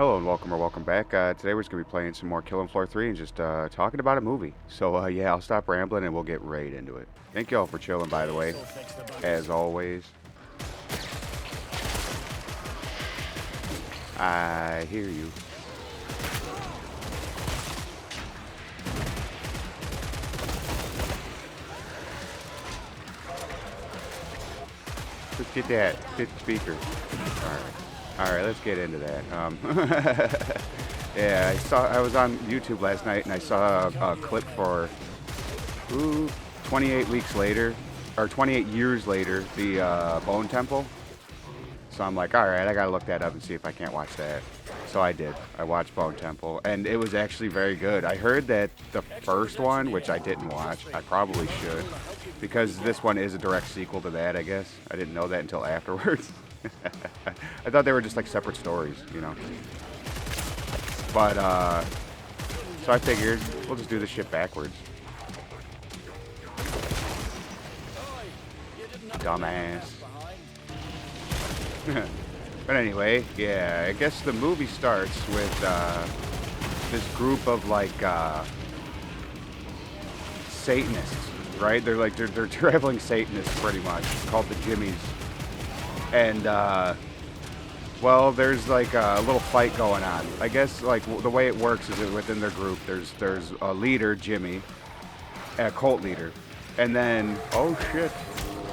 Hello and welcome or welcome back. Today we're just going to be playing some more Killing Floor 3 and just talking about a movie. So yeah, I'll stop rambling and we'll get right into it. Thank you all for chilling, by the way, as always. I hear you. Let's get that. Get the speaker. Alright, let's get into that. Yeah, I was on YouTube last night and I saw a clip for 28 weeks later, or 28 years later, the Bone Temple. So I'm like, alright, I gotta look that up and see if I can't watch that. So I did. I watched Bone Temple, and it was actually very good. I heard that the first one, which I didn't watch, I probably should, because this one is a direct sequel to that, I guess. I didn't know that until afterwards. I thought they were just like separate stories, you know. But, so I figured we'll just do this shit backwards. Dumbass. But anyway, yeah, I guess the movie starts with this group of like Satanists, right? They're traveling Satanists pretty much, called the Jimmies. And well, there's like a little fight going on. I guess like the way it works is that within their group, there's a leader, Jimmy, a cult leader, and then oh shit.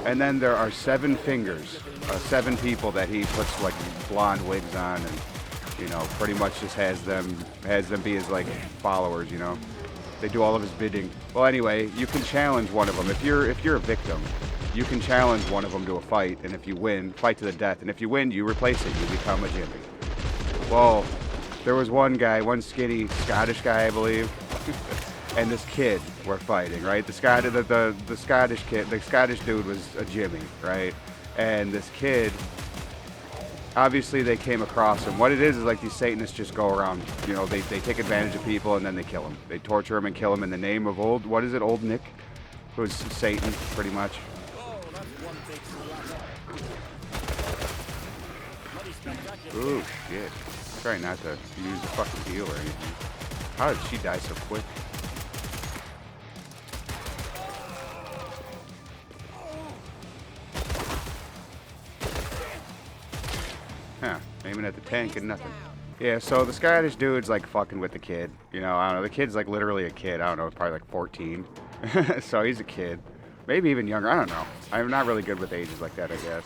And then there are 7 fingers, 7 people that he puts like blonde wigs on, and you know, pretty much just has them be his like followers. You know, they do all of his bidding. Well, anyway, you can challenge one of them if you're a victim. You can challenge one of them to a fight, and if you win, fight to the death. And if you win, you replace it. You become a Jimmy. Well, there was one guy, one skinny Scottish guy, I believe. And this kid were fighting, right? The Scottish kid, the Scottish dude was a Jimmy, right? And this kid, obviously they came across him. What it is like these Satanists just go around, you know, they take advantage of people and then they kill them. They torture them and kill them in the name of old Nick? Who's Satan, pretty much. Ooh, shit. Try not to use the fucking heal or anything. How did she die so quick? Huh, aiming at the tank and nothing. Yeah, so the Scottish dude's like fucking with the kid. You know, I don't know, the kid's like literally a kid. I don't know, probably like 14. So he's a kid. Maybe even younger, I don't know. I'm not really good with ages like that, I guess.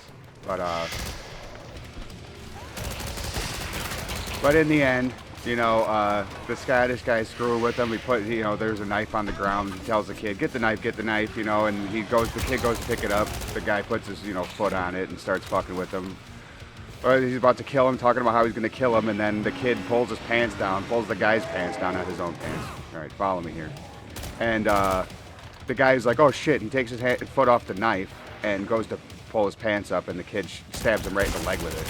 But in the end, you know, the Scottish guy's screwing with him. He put, you know, there's a knife on the ground. He tells the kid, get the knife, you know, and the kid goes to pick it up. The guy puts his, you know, foot on it and starts fucking with him. He's about to kill him, talking about how he's going to kill him, and then the kid pulls his pants down, pulls the guy's pants down, not his own pants. All right, follow me here. And the guy's like, oh shit, he takes his foot off the knife and goes to pull his pants up, and the kid stabs him right in the leg with it.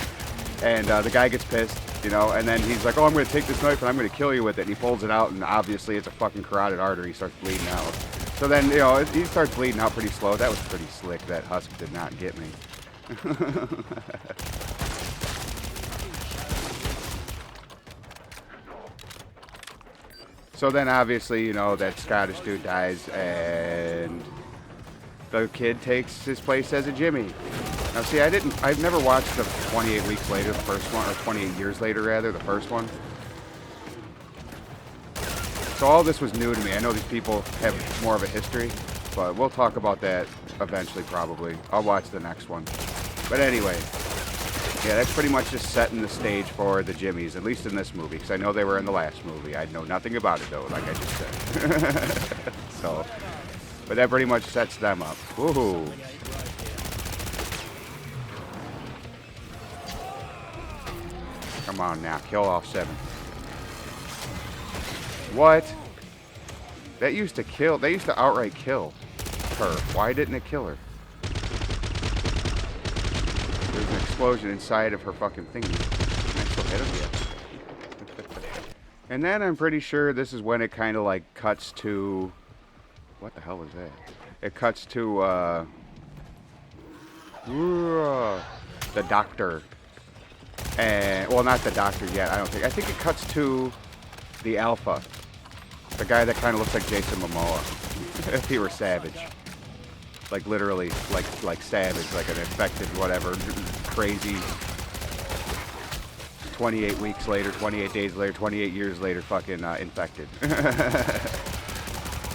And the guy gets pissed, you know, and then he's like, oh, I'm going to take this knife and I'm going to kill you with it. And he pulls it out, and obviously it's a fucking carotid artery. He starts bleeding out. So then, you know, he starts bleeding out pretty slow. That was pretty slick. That husk did not get me. So then obviously, you know, that Scottish dude dies and the kid takes his place as a Jimmy. Now see, I've never watched the 28 weeks later, the first one, or 28 years later rather, the first one. So all this was new to me. I know these people have more of a history, but we'll talk about that eventually probably. I'll watch the next one. But anyway, yeah, that's pretty much just setting the stage for the Jimmies, at least in this movie, because I know they were in the last movie. I know nothing about it, though, like I just said. So, but that pretty much sets them up. Woohoo. Come on now, kill off 7. What? That used to kill, they used to outright kill her. Why didn't it kill her? There's an explosion inside of her fucking thingy. Can I still hit him? Yeah. And then I'm pretty sure this is when it kind of like cuts to... What the hell was that? It cuts to, the doctor. And, well, not the doctor yet, I don't think. I think it cuts to the Alpha. The guy that kind of looks like Jason Momoa. If he were Savage. Like, literally, like Savage, like an infected, whatever, crazy 28 weeks later, 28 days later, 28 years later, fucking infected.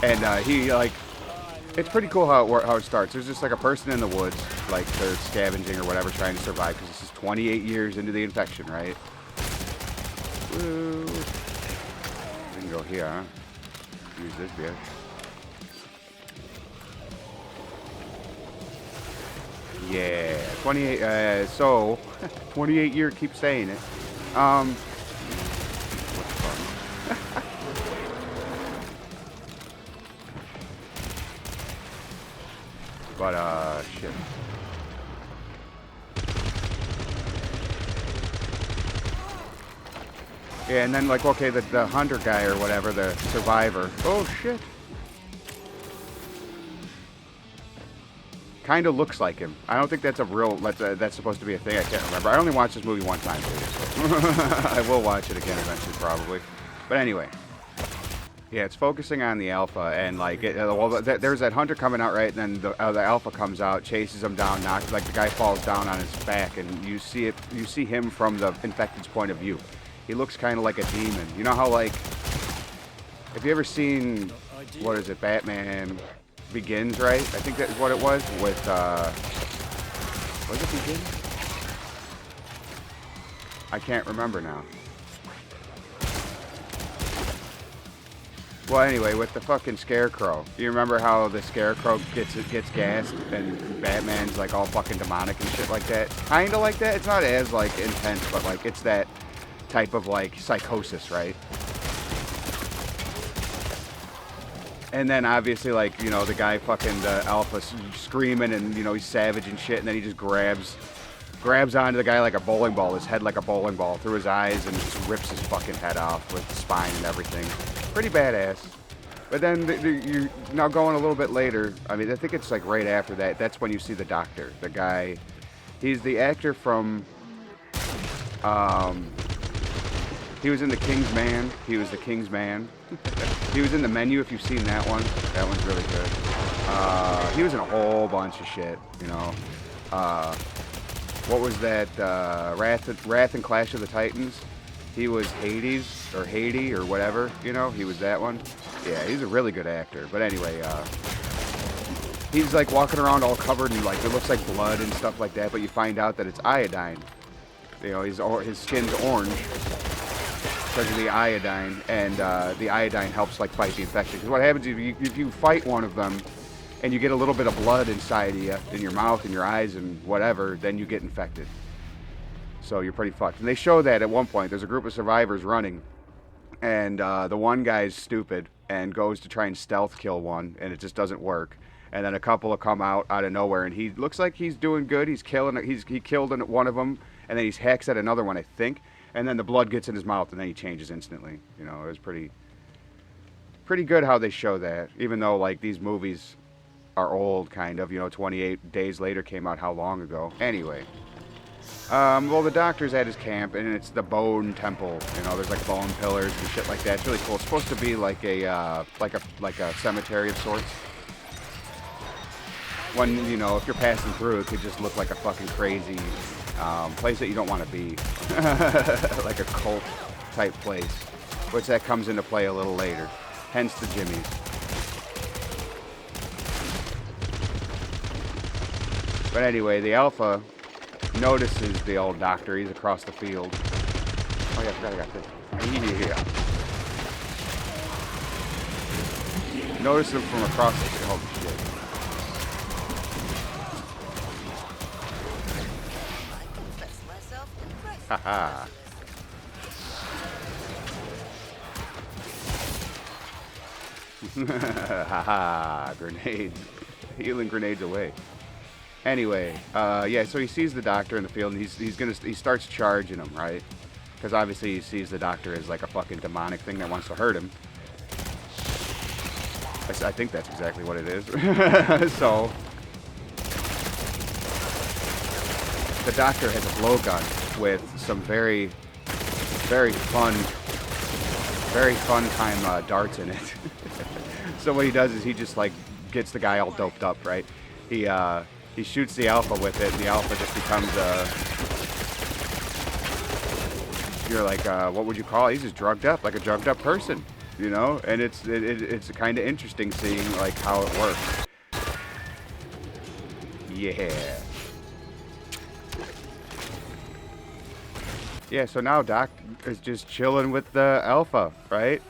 And he, like, it's pretty cool how it starts. There's just like a person in the woods, like they're scavenging or whatever, trying to survive because this is 28 years into the infection, right? Woo. We can go here, huh? Use this bitch. Yeah, 28. So 28 year. Keep saying it. What's fun? But, shit. Yeah, and then, like, okay, the hunter guy or whatever, the survivor. Oh, shit. Kind of looks like him. I don't think that's a real, that's supposed to be a thing. I can't remember. I only watched this movie one time, so I will watch it again eventually, probably. But anyway. Yeah, it's focusing on the Alpha, and like, there's that hunter coming out, right? And then the Alpha comes out, chases him down, knocks, like the guy falls down on his back, and you see him from the infected's point of view. He looks kind of like a demon. You know how, like, have you ever seen, what is it, Batman Begins, right? I think that's what it was with, was it Begins? I can't remember now. Well, anyway, with the fucking Scarecrow. You remember how the Scarecrow gets gassed and Batman's like all fucking demonic and shit like that? Kinda like that. It's not as like intense, but like it's that type of like psychosis, right? And then obviously, like, you know, the guy fucking the Alpha screaming and, you know, he's savage and shit, and then he just grabs onto the guy like a bowling ball, his head like a bowling ball, through his eyes, and just rips his fucking head off with the spine and everything. Pretty badass. But then you're now going a little bit later. I mean, I think it's like right after that. That's when you see the doctor. The guy, he's the actor from, he was in The King's Man. He was the King's Man. He was in The Menu, if you've seen that one. That one's really good. He was in a whole bunch of shit, you know. What was that? Wrath and Clash of the Titans. He was Hades, or Haiti, or whatever, you know? He was that one. Yeah, he's a really good actor. But anyway, he's like walking around all covered in, like, it looks like blood and stuff like that, but you find out that it's iodine. You know, his skin's orange because of the iodine, and the iodine helps, like, fight the infection. Because what happens if you fight one of them, and you get a little bit of blood inside of you, in your mouth and your eyes and whatever, then you get infected. So you're pretty fucked. And they show that at one point. There's a group of survivors running, and the one guy's stupid and goes to try and stealth kill one, and it just doesn't work. And then a couple will come out of nowhere, and he looks like he's doing good. He killed one of them, and then he hacks at another one, I think. And then the blood gets in his mouth, and then he changes instantly. You know, it was pretty good how they show that, even though, like, these movies are old, kind of. You know, 28 Days Later came out how long ago? Anyway. Well, the doctor's at his camp, and it's the bone temple. You know, there's like bone pillars and shit like that. It's really cool. It's supposed to be like a cemetery of sorts. When, you know, if you're passing through, it could just look like a fucking crazy place that you don't want to be. Like a cult type place, which that comes into play a little later. Hence the Jimmys. But anyway, the Alpha notices the old doctor. He's across the field. Oh yeah, I forgot I got this. Yeah. Notice him from across the field. Holy shit. Haha. Haha. Grenades. Healing grenades away. Anyway, yeah, so he sees the doctor in the field, and he starts charging him, right? Because obviously he sees the doctor as like a fucking demonic thing that wants to hurt him. I think that's exactly what it is. So the doctor has a blowgun, with some very fun time darts in it. So what he does is he just like gets the guy all doped up, right? He shoots the alpha with it, and the alpha just becomes you're like, what would you call it? He's just drugged up, like a drugged up person, you know? And it's kind of interesting seeing like how it works. Yeah. Yeah, so now Doc is just chilling with the alpha, right?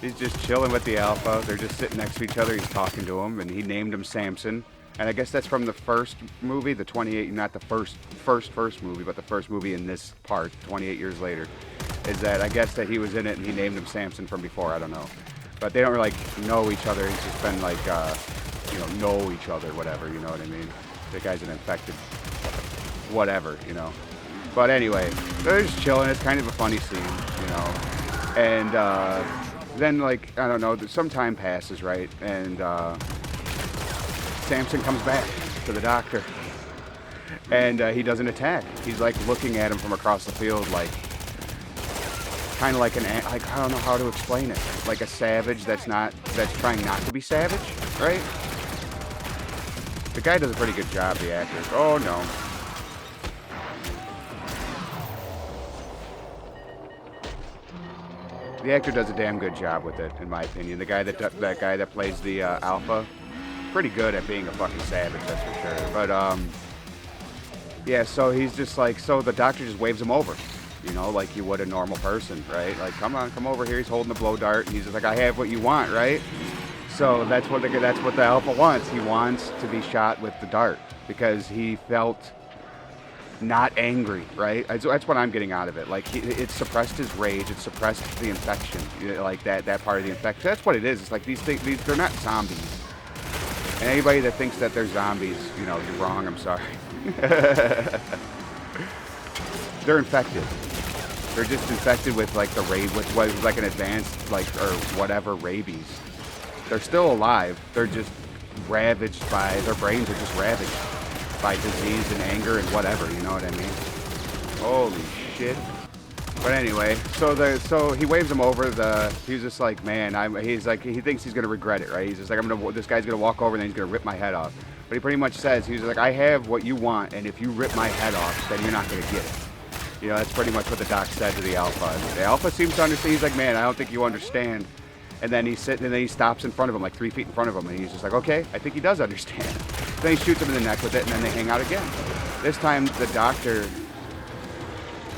He's just chilling with the alpha. They're just sitting next to each other. He's talking to him, and he named him Samson. And I guess that's from the first movie, the 28, not the first movie, but the first movie in this part, 28 years later, is that I guess that he was in it and he named him Samson from before. I don't know. But they don't really like know each other. He's just been like, you know each other, whatever, you know what I mean? The guy's an infected whatever, you know. But anyway, they're just chilling. It's kind of a funny scene, you know. And then, like, I don't know, some time passes, right? And Samson comes back to the doctor. And he doesn't attack. He's, like, looking at him from across the field, like, kind of like like, I don't know how to explain it. Like a savage that's trying not to be savage, right? The guy does a pretty good job, the actor. Oh, no. The actor does a damn good job with it, in my opinion. The guy that guy that plays the alpha, pretty good at being a fucking savage, that's for sure. But yeah, so he's just like, so the doctor just waves him over, you know, like you would a normal person, right? Like, come on, come over here. He's holding the blow dart, and he's just like, I have what you want, right? So that's what the alpha wants. He wants to be shot with the dart because he felt not angry, right? That's what I'm getting out of it. Like, it suppressed his rage. It suppressed the infection, you know, like that part of the infection. That's what it is. It's like these they're not zombies. And anybody that thinks that they're zombies, you know, you're wrong. I'm sorry. They're infected. They're just infected with like with what is like an advanced like or whatever rabies. They're still alive. They're just ravaged by their brains are just ravaged by disease and anger and whatever, you know what I mean? Holy shit. But anyway, so he waves him over. He's just like, man, he's like, he thinks he's gonna regret it, right? He's just like, this guy's gonna walk over and then he's gonna rip my head off. But he pretty much says, he's like, I have what you want, and if you rip my head off, then you're not gonna get it. You know, that's pretty much what the doc said to the alpha. And the alpha seems to understand. He's like, man, I don't think you understand. And then he's sitting, and then he stops in front of him, like 3 feet in front of him, and he's just like, okay, I think he does understand. Then he shoots him in the neck with it, and then they hang out again. This time, the doctor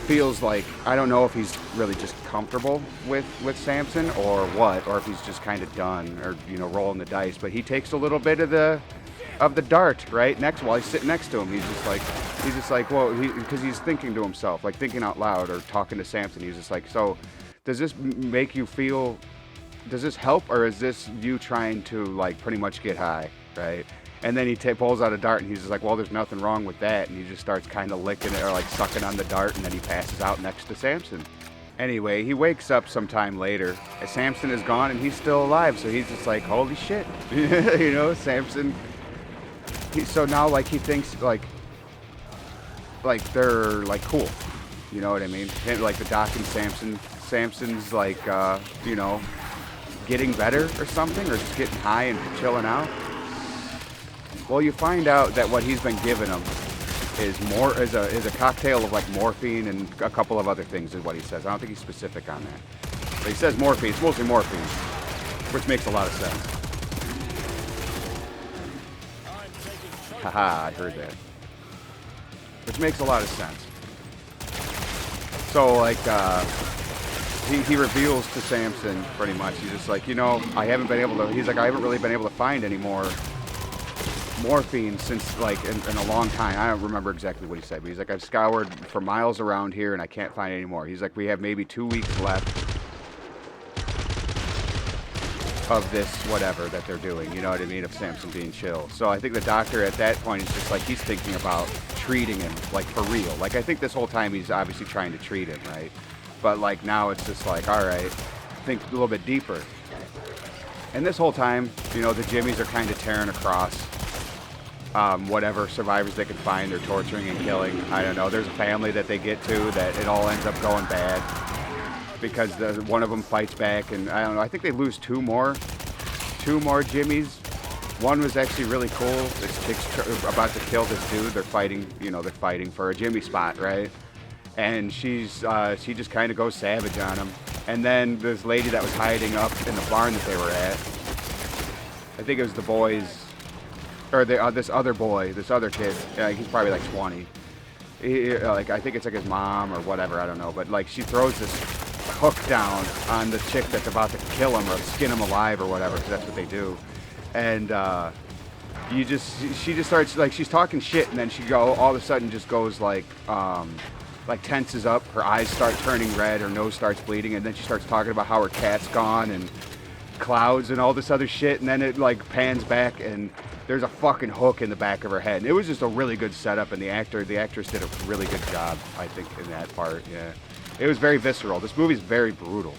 feels like, I don't know if he's really just comfortable with Samson or what, or if he's just kind of done, or, you know, rolling the dice. But he takes a little bit of the dart, right, while he's sitting next to him. He's just like, well, because he's thinking to himself, like thinking out loud or talking to Samson. He's just like, so does this make you feel, does this help, or is this you trying to like pretty much get high, right? And then he pulls out a dart, and he's just like, well, there's nothing wrong with that. And he just starts kind of licking it or like sucking on the dart, and then he passes out next to Samson. Anyway, he wakes up sometime later, and Samson is gone, and he's still alive. So he's just like, holy shit, you know, Samson. So now, like, he thinks like they're like cool, you know what I mean? Like the doc and Samson's like, you know, getting better or something, or just getting high and chilling out. Well, you find out that what he's been giving him is a cocktail of like morphine and a couple of other things, is what he says. I don't think he's specific on that, but he says morphine. It's mostly morphine, which makes a lot of sense. Haha, I heard that. Which makes a lot of sense. So like, he reveals to Samson pretty much. He's just like, you know, I haven't really been able to find any more morphine since like in a long time. I don't remember exactly what he said, but he's like, I've scoured for miles around here and I can't find any more. He's like, we have maybe 2 weeks left of this whatever that they're doing, you know what I mean, of Samson being chill. So I think the doctor at that point is just like, he's thinking about treating him like for real. Like, I think this whole time he's obviously trying to treat him, right? But like now it's just like, all right, think a little bit deeper. And this whole time, you know, the Jimmies are kind of tearing across whatever survivors they can find, they're torturing and killing. I don't know. There's a family that they get to that it all ends up going bad because one of them fights back, and I don't know. I think they lose two more Jimmies. One was actually really cool. This chick's about to kill this dude. They're fighting, they're fighting for a Jimmy spot, right? And she just kind of goes savage on him. And then this lady that was hiding up in the barn that they were at, I think it was the boys, or this other boy, this other kid. He's probably like 20. I think it's like his mom or whatever. I don't know. But like she throws this hook down on the chick that's about to kill him or skin him alive or whatever, because that's what they do. And she just starts, like, she's talking shit, and then all of a sudden just goes like tenses up. Her eyes start turning red, her nose starts bleeding, and then she starts talking about how her cat's gone and clouds and all this other shit. And then it like pans back, and there's a fucking hook in the back of her head. And it was just a really good setup, and the actress did a really good job, I think, in that part. Yeah. It was very visceral. This movie's very brutal.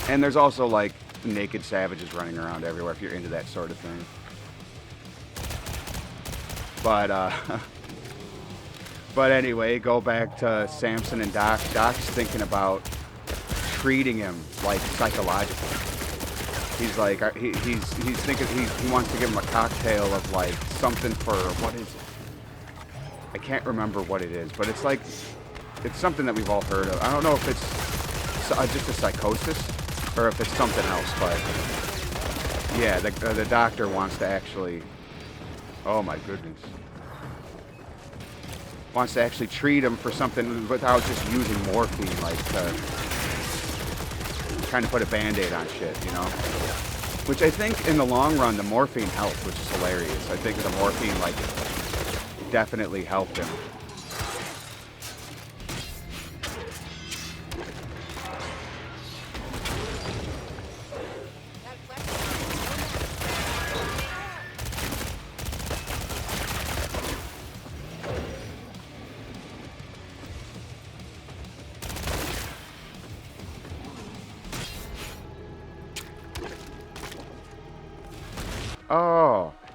And there's also, like, naked savages running around everywhere if you're into that sort of thing. But anyway, go back to Samson and Doc. Doc's thinking about treating him, like, psychologically. He's like, he's thinking, he wants to give him a cocktail of, like, something for, what is it? I can't remember what it is, but it's like, it's something that we've all heard of. I don't know if it's just a psychosis or if it's something else, but yeah, the doctor wants to actually, oh my goodness, wants to actually treat him for something without just using morphine, like trying to put a band-aid on shit, Which I think in the long run, the morphine helped, which is hilarious. I think the morphine, like, definitely helped him.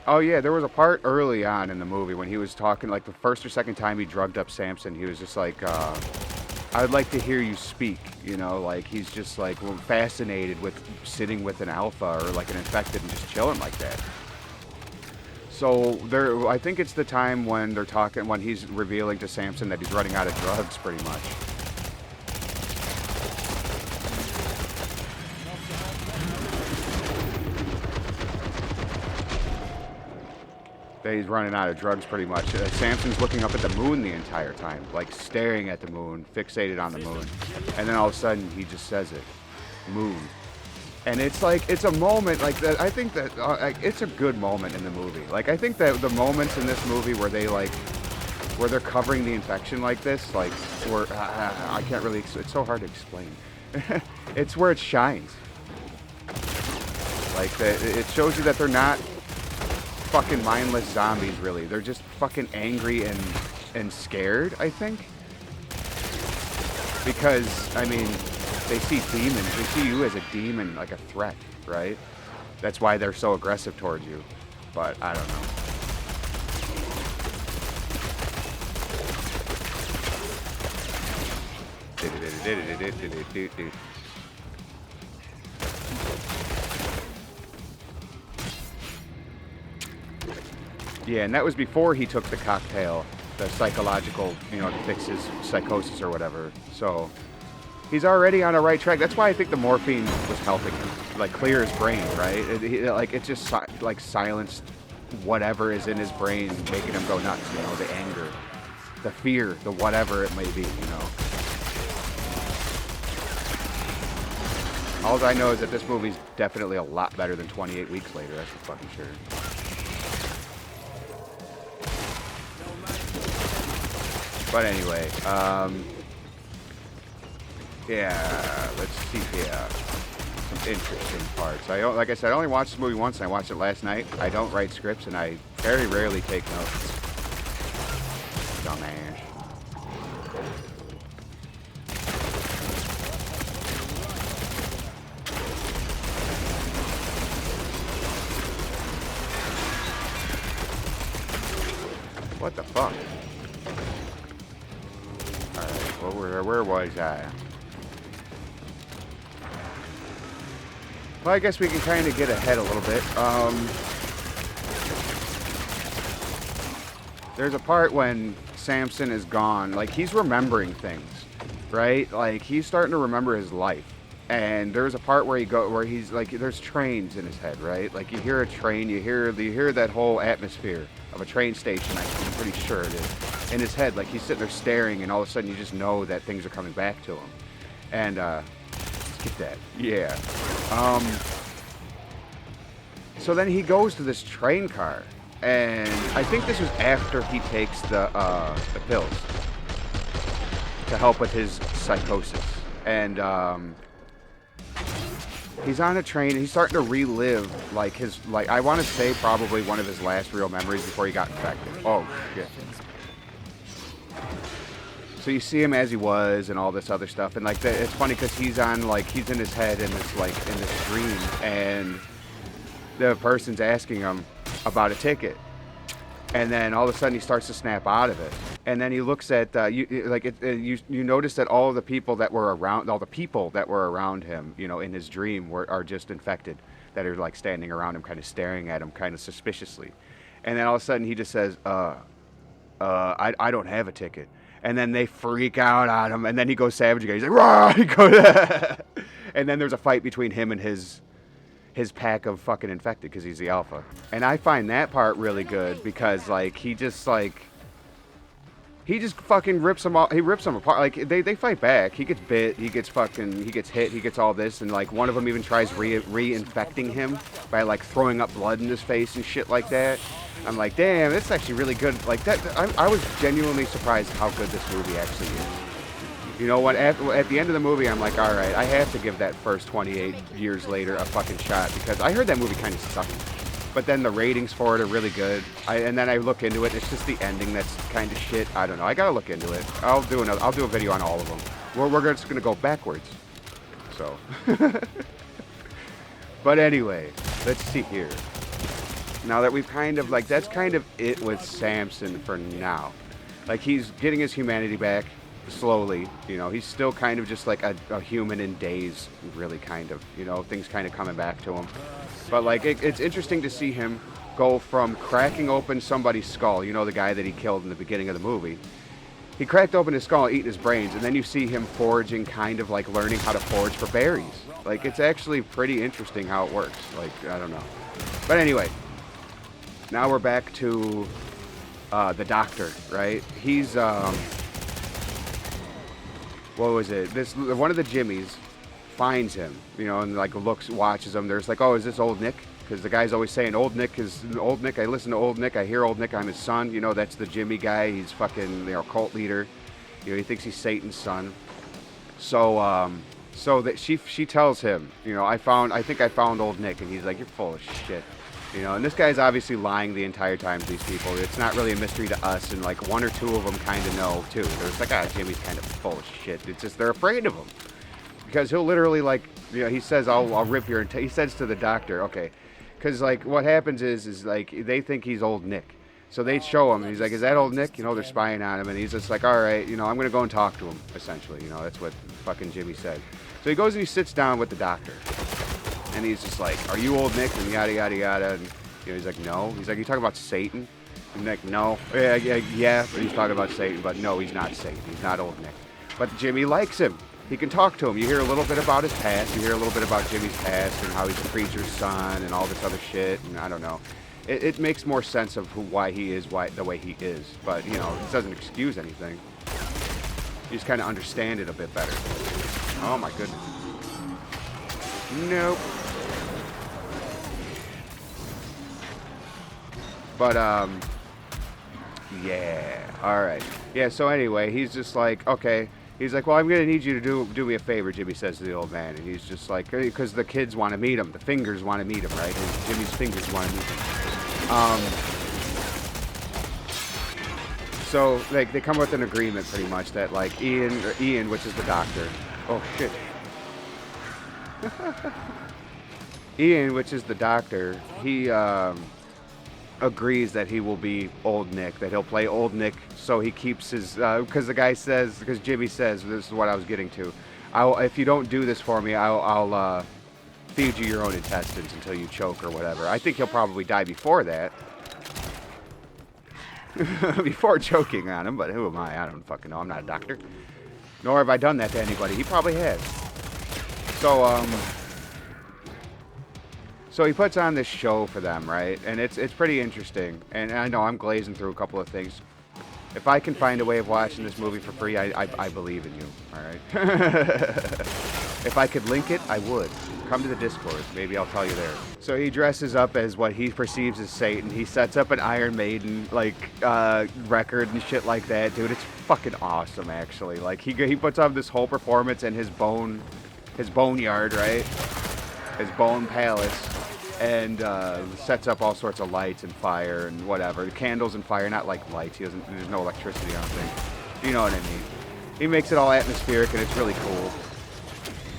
Oh yeah, there was a part early on in the movie when he was talking, like the first or second time he drugged up Samson, he was just like, I'd like to hear you speak, like he's just like fascinated with sitting with an alpha or like an infected and just chilling like that. So I think it's the time when they're talking, when he's revealing to Samson that he's running out of drugs pretty much. He's running out of drugs pretty much. Samson's looking up at the moon the entire time, like staring at the moon, fixated on the moon. And then all of a sudden he just says it, moon. And it's like, it's a moment like that. I think that it's a good moment in the movie. Like, I think that the moments in this movie where they're covering the infection like this, like, where, I can't really, it's so hard to explain. It's where it shines. Like, it shows you that they're not fucking mindless zombies, really. They're just fucking angry and scared, I think. Because, I mean, they see demons. They see you as a demon, like a threat, right? That's why they're so aggressive towards you. But, I don't know. Yeah, and that was before he took the cocktail, the psychological, to fix his psychosis or whatever. So he's already on a right track. That's why I think the morphine was helping him, like, clear his brain, right? It just like silenced whatever is in his brain, making him go nuts. The anger, the fear, the whatever it may be. All I know is that this movie's definitely a lot better than 28 Weeks Later. That's for fucking sure. But anyway, yeah, let's see here. Some interesting parts. Like I said, I only watched this movie once, and I watched it last night. I don't write scripts, and I very rarely take notes. Dumbass. What the fuck? Alright, well, where was I? Well, I guess we can kind of get ahead a little bit. There's a part when Samson is gone, like, he's remembering things, right? Like, he's starting to remember his life. And there's a part where he's like, there's trains in his head, right? Like, you hear a train, you hear that whole atmosphere of a train station. I'm pretty sure it is in his head. Like, he's sitting there staring, and all of a sudden you just know that things are coming back to him. And let's get that, yeah. So then he goes to this train car, and I think this was after he takes the pills to help with his psychosis. And he's on a train, and he's starting to relive, like, I want to say probably one of his last real memories before he got infected. Oh, shit. So you see him as he was and all this other stuff. And, like, it's funny because he's in his head in this dream. And the person's asking him about a ticket. And then all of a sudden he starts to snap out of it. And then he looks at, you notice that all the people that were around him, you know, in his dream are just infected, that are, like, standing around him, kind of staring at him kind of suspiciously. And then all of a sudden he just says, I don't have a ticket. And then they freak out on him, and then he goes savage again. He's like, "Rah!" He goes, and then there's a fight between him and his pack of fucking infected, because he's the alpha. And I find that part really good because, like, he just fucking rips them all. He rips them apart. Like, they fight back. He gets bit. He gets hit. He gets all this. And, like, one of them even tries reinfecting him by, like, throwing up blood in his face and shit like that. I'm like, damn, this is actually really good. Like, that, I was genuinely surprised how good this movie actually is. You know what? At the end of the movie, I'm like, all right, I have to give that first 28 years later a fucking shot, because I heard that movie kind of sucked. But then the ratings for it are really good. And then I look into it. It's just the ending that's kind of shit. I don't know. I gotta look into it. I'll do a video on all of them. We're just gonna go backwards. So. But anyway, let's see here. Now that we've kind of, like, that's kind of it with Samson for now. Like, he's getting his humanity back slowly. You know, he's still kind of just like a human in days, really, kind of. You know, things kind of coming back to him. But, like, it's interesting to see him go from cracking open somebody's skull. You know, the guy that he killed in the beginning of the movie. He cracked open his skull, eating his brains, and then you see him foraging, kind of like learning how to forage for berries. Like, it's actually pretty interesting how it works. Like, I don't know. But anyway. Now we're back to the doctor, right? He's, what was it? One of the Jimmies finds him, you know, and, like, watches him. There's like, oh, is this old Nick? Because the guy's always saying, old Nick. I listen to old Nick. I hear old Nick. I'm his son. You know, that's the Jimmy guy. He's fucking, you know, cult leader. You know, he thinks he's Satan's son. So that she tells him, you know, I think I found old Nick, and he's like, you're full of shit. You know, and this guy's obviously lying the entire time to these people. It's not really a mystery to us, and, like, one or two of them kind of know, too. They're just like, Jimmy's kind of full of shit. It's just they're afraid of him. Because he'll literally, like, you know, he says, I'll rip your... He says to the doctor, okay. Because, like, what happens is, like, they think he's old Nick. So they show him, and he's like, is that old Nick? You know, they're spying on him, and he's just like, all right, you know, I'm going to go and talk to him, essentially. You know, that's what fucking Jimmy said. So he goes and he sits down with the doctor. And he's just like, are you old Nick? And yada, yada, yada. And, you know, he's like, no. He's like, you talking about Satan? And Nick, no. Yeah, but he's talking about Satan. But no, he's not Satan. He's not old Nick. But Jimmy likes him. He can talk to him. You hear a little bit about his past. You hear a little bit about Jimmy's past and how he's a preacher's son and all this other shit. And I don't know. It makes more sense of why he is the way he is. But, you know, it doesn't excuse anything. You just kind of understand it a bit better. Oh, my goodness. Nope. But, yeah, alright. Yeah, so anyway, he's just like, okay. He's like, well, I'm going to need you to do me a favor, Jimmy says to the old man. And he's just like, because the kids want to meet him. The fingers want to meet him, right? And Jimmy's fingers want to meet him. So, like, they come with an agreement, pretty much, that, like, Ian, which is the doctor. Oh, shit. Ian, which is the doctor, agrees that he will be Old Nick, that he'll play Old Nick, so he keeps his, because the guy says, because Jimmy says, this is what I was getting to, if you don't do this for me, I'll feed you your own intestines until you choke or whatever. I think he'll probably die before that. Before choking on him, but who am I? I don't fucking know. I'm not a doctor. Nor have I done that to anybody. He probably has. So he puts on this show for them, right? And it's pretty interesting. And I know I'm glazing through a couple of things. If I can find a way of watching this movie for free, I believe in you, all right? If I could link it, I would. Come to the Discord. Maybe I'll tell you there. So he dresses up as what he perceives as Satan. He sets up an Iron Maiden, like, record and shit like that. Dude, it's fucking awesome, actually. Like, he puts on this whole performance in his boneyard, right? His bone palace. And sets up all sorts of lights and fire and whatever. Candles and fire, not like lights. There's no electricity, I don't think. You know what I mean. He makes it all atmospheric, and it's really cool.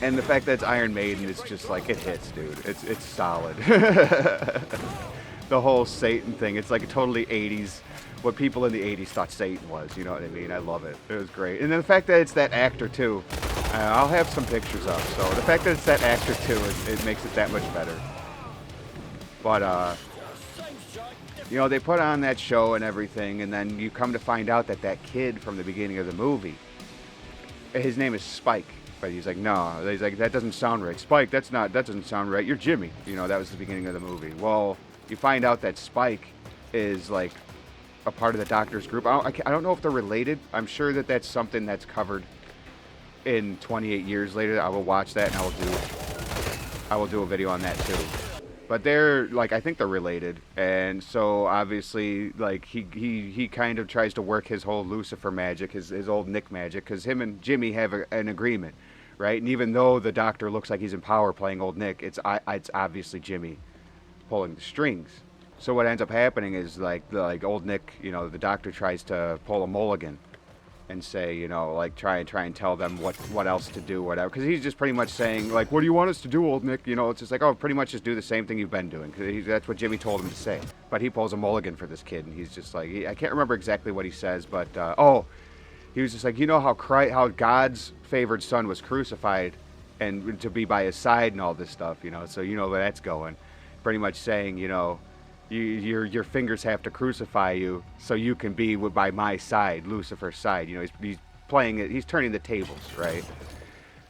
And the fact that it's Iron Maiden, it's just like, it hits, dude. It's solid. The whole Satan thing, it's like a totally 80s, what people in the 80s thought Satan was, you know what I mean? I love it. It was great. And then the fact that it's that actor, too. I'll have some pictures up. So the fact that it's that actor, too, it makes it that much better. But, you know, they put on that show and everything, and then you come to find out that kid from the beginning of the movie, his name is Spike. But he's like, no. He's like, that doesn't sound right. Spike, that doesn't sound right. You're Jimmy. You know, that was the beginning of the movie. Well, you find out that Spike is, like, a part of the Doctor's group. I don't know if they're related. I'm sure that that's something that's covered in 28 Years Later. I will watch that, and I will do a video on that, too. But they're, like, I think they're related. And so, obviously, like, he kind of tries to work his whole Lucifer magic, his old Nick magic, because him and Jimmy have an agreement, right? And even though the Doctor looks like he's in power playing old Nick, it's obviously Jimmy pulling the strings. So what ends up happening is, like old Nick, you know, the Doctor tries to pull a mulligan and say, you know, like, try and tell them what else to do, whatever. Because he's just pretty much saying, like, what do you want us to do, old Nick? You know, it's just like, oh, pretty much just do the same thing you've been doing. Because that's what Jimmy told him to say. But he pulls a mulligan for this kid, and he's just like, I can't remember exactly what he says, but, he was just like, you know how God's favored son was crucified and to be by his side and all this stuff, you know, so you know where that's going. Pretty much saying, you know, your fingers have to crucify you so you can be by my side, Lucifer's side. You know, he's playing it. He's turning the tables, right?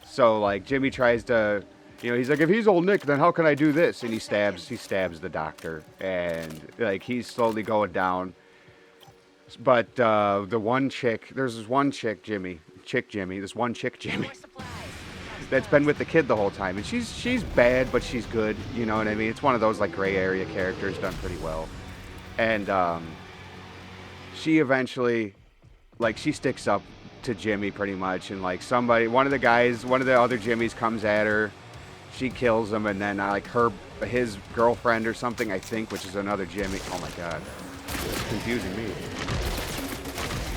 So like Jimmy tries to, you know, he's like, if he's old Nick, then how can I do this? And he stabs the Doctor, and like he's slowly going down. But the one chick, there's this one chick, Jimmy, that's been with the kid the whole time, and she's bad, but she's good, you know what I mean? It's one of those like gray area characters done pretty well. And she eventually, like, she sticks up to Jimmy pretty much, and like one of the other Jimmys comes at her, she kills him, and then like his girlfriend or something, I think, which is another Jimmy. Oh my god, it's confusing me.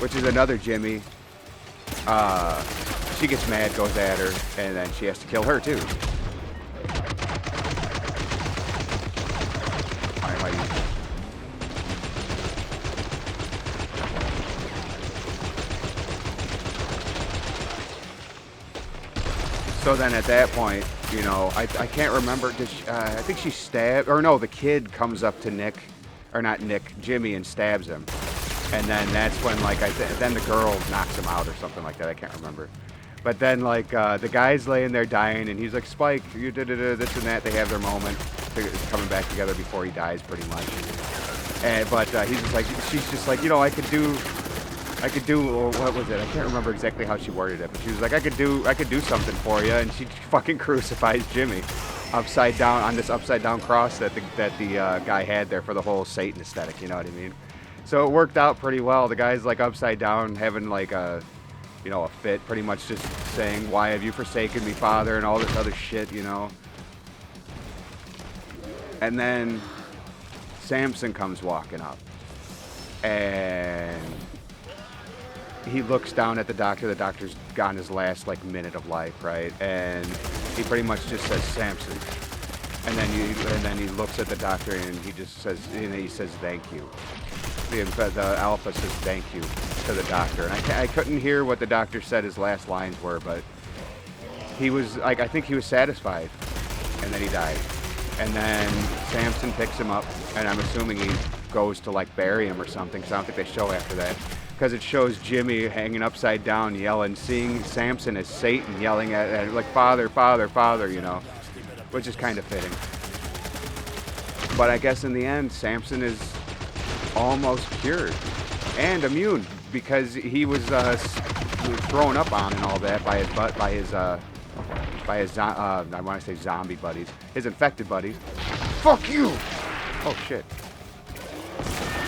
Which is another Jimmy. She gets mad, goes at her, and then she has to kill her too. Why am I using this? So then at that point, you know, I can't remember. I think she stabbed, or no, the kid comes up to Jimmy, and stabs him. And then that's when, like, then the girl knocks him out or something like that. I can't remember. But then, like, the guy's laying there dying, and he's like, Spike, you did this and that. They have their moment. They're coming back together before he dies, pretty much. But he's just like, she's just like, you know, I could do, what was it? I can't remember exactly how she worded it, but she was like, I could do something for you, and she fucking crucifies Jimmy upside down on this upside down cross that the guy had there for the whole Satan aesthetic. You know what I mean? So it worked out pretty well. The guy's like upside down, having like a fit, pretty much just saying, why have you forsaken me, Father, and all this other shit, you know. And then Samson comes walking up, and he looks down at the Doctor. The Doctor's gone his last like minute of life, right? And he pretty much just says, Samson, and then he looks at the doctor and he just says, and he says thank you. The Alpha says thank you to the doctor, and I couldn't hear what the doctor said his last lines were, but he was like, I think he was satisfied, and then he died. And then Samson picks him up, and I'm assuming he goes to like bury him or something, because I don't think they show after that, because it shows Jimmy hanging upside down yelling, seeing Samson as Satan, yelling at like, Father, Father, Father, you know, which is kind of fitting. But I guess in the end, Samson is almost cured and immune, because he was thrown up on and all that by his I want to say zombie buddies, his infected buddies. Fuck you! Oh shit.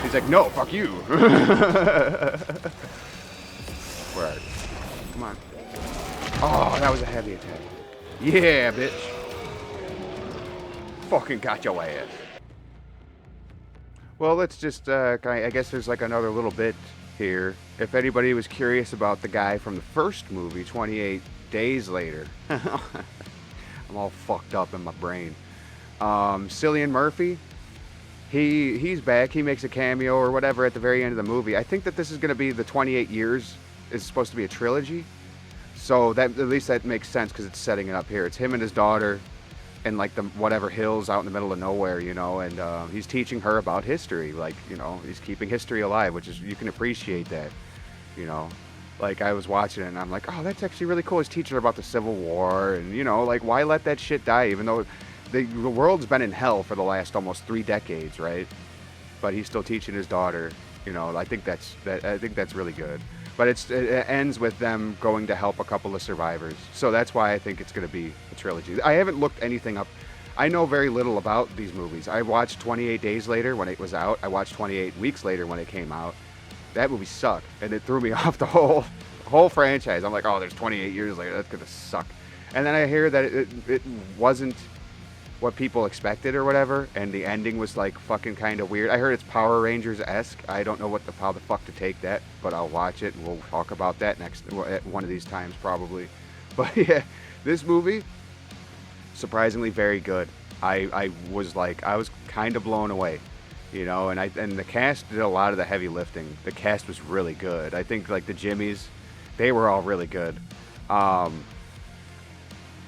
He's like, no, fuck you. Where are you? Come on. Oh, that was a heavy attack. Yeah, bitch. Fucking got your ass. Well, let's just, I guess there's like another little bit here. If anybody was curious about the guy from the first movie, 28 Days Later. I'm all fucked up in my brain. Cillian Murphy, he's back. He makes a cameo or whatever at the very end of the movie. I think that this is going to be the 28 years. It's supposed to be a trilogy. So that, at least that makes sense, because it's setting it up here. It's him and his daughter in like the whatever hills out in the middle of nowhere, you know, and he's teaching her about history. Like, you know, he's keeping history alive, which is, you can appreciate that, you know. Like, I was watching it and I'm like, oh, that's actually really cool. He's teaching her about the Civil War, and, you know, like, why let that shit die, even though the world's been in hell for the last almost 3 decades, right? But he's still teaching his daughter, you know. I think that's really good. But it ends with them going to help a couple of survivors. So that's why I think it's going to be a trilogy. I haven't looked anything up. I know very little about these movies. I watched 28 Days Later when it was out. I watched 28 Weeks Later when it came out. That movie sucked, and it threw me off the whole franchise. I'm like, oh, there's 28 years later. That's going to suck. And then I hear that it wasn't what people expected or whatever, and the ending was like fucking kind of weird. I heard it's Power Rangers-esque. I don't know how the fuck to take that, but I'll watch it and we'll talk about that next at one of these times probably. But yeah, this movie, surprisingly very good. I was kind of blown away, you know, and the cast did a lot of the heavy lifting. The cast was really good. I think like the Jimmies, they were all really good.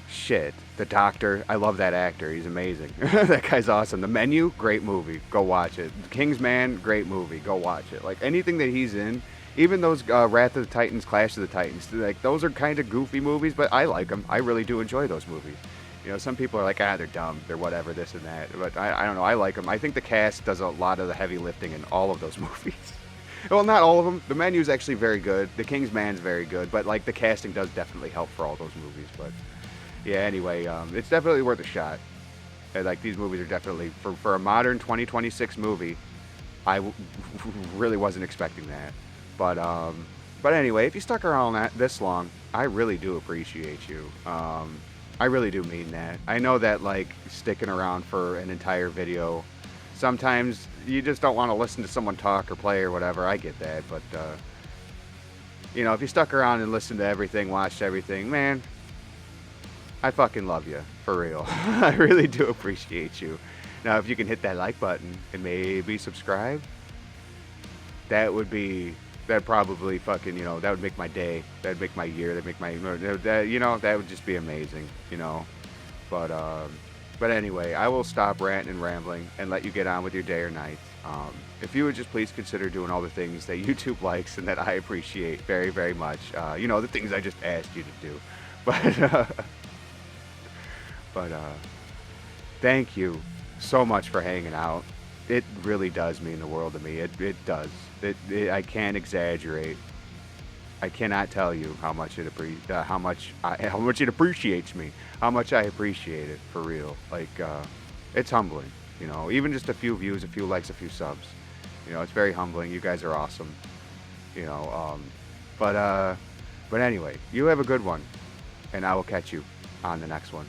Shit. The Doctor, I love that actor. He's amazing. That guy's awesome. The Menu, great movie. Go watch it. King's Man, great movie. Go watch it. Like, anything that he's in, even those Wrath of the Titans, Clash of the Titans, like, those are kind of goofy movies, but I like them. I really do enjoy those movies. You know, some people are like, they're dumb. They're whatever, this and that. But I don't know. I like them. I think the cast does a lot of the heavy lifting in all of those movies. Well, not all of them. The Menu's actually very good. The King's Man's very good. But, like, the casting does definitely help for all those movies. But yeah, anyway, it's definitely worth a shot. Like, these movies are definitely, for a modern 2026 movie, I really wasn't expecting that. But anyway, if you stuck around this long, I really do appreciate you. I really do mean that. I know that, like, sticking around for an entire video, sometimes you just don't want to listen to someone talk or play or whatever. I get that, but, you know, if you stuck around and listened to everything, watched everything, man, I fucking love you, for real. I really do appreciate you. Now, if you can hit that like button and maybe subscribe, that'd probably fucking, you know, that would make my day. That'd make my year. That'd make my, you know, that would just be amazing, you know. But anyway, I will stop ranting and rambling and let you get on with your day or night. If you would just please consider doing all the things that YouTube likes and that I appreciate very, very much. You know, the things I just asked you to do. But thank you so much for hanging out. It really does mean the world to me. It does. I can't exaggerate. I cannot tell you how much it appreciates me. How much I appreciate it, for real. Like, it's humbling. You know, even just a few views, a few likes, a few subs. You know, it's very humbling. You guys are awesome. You know, but anyway, you have a good one, and I will catch you on the next one.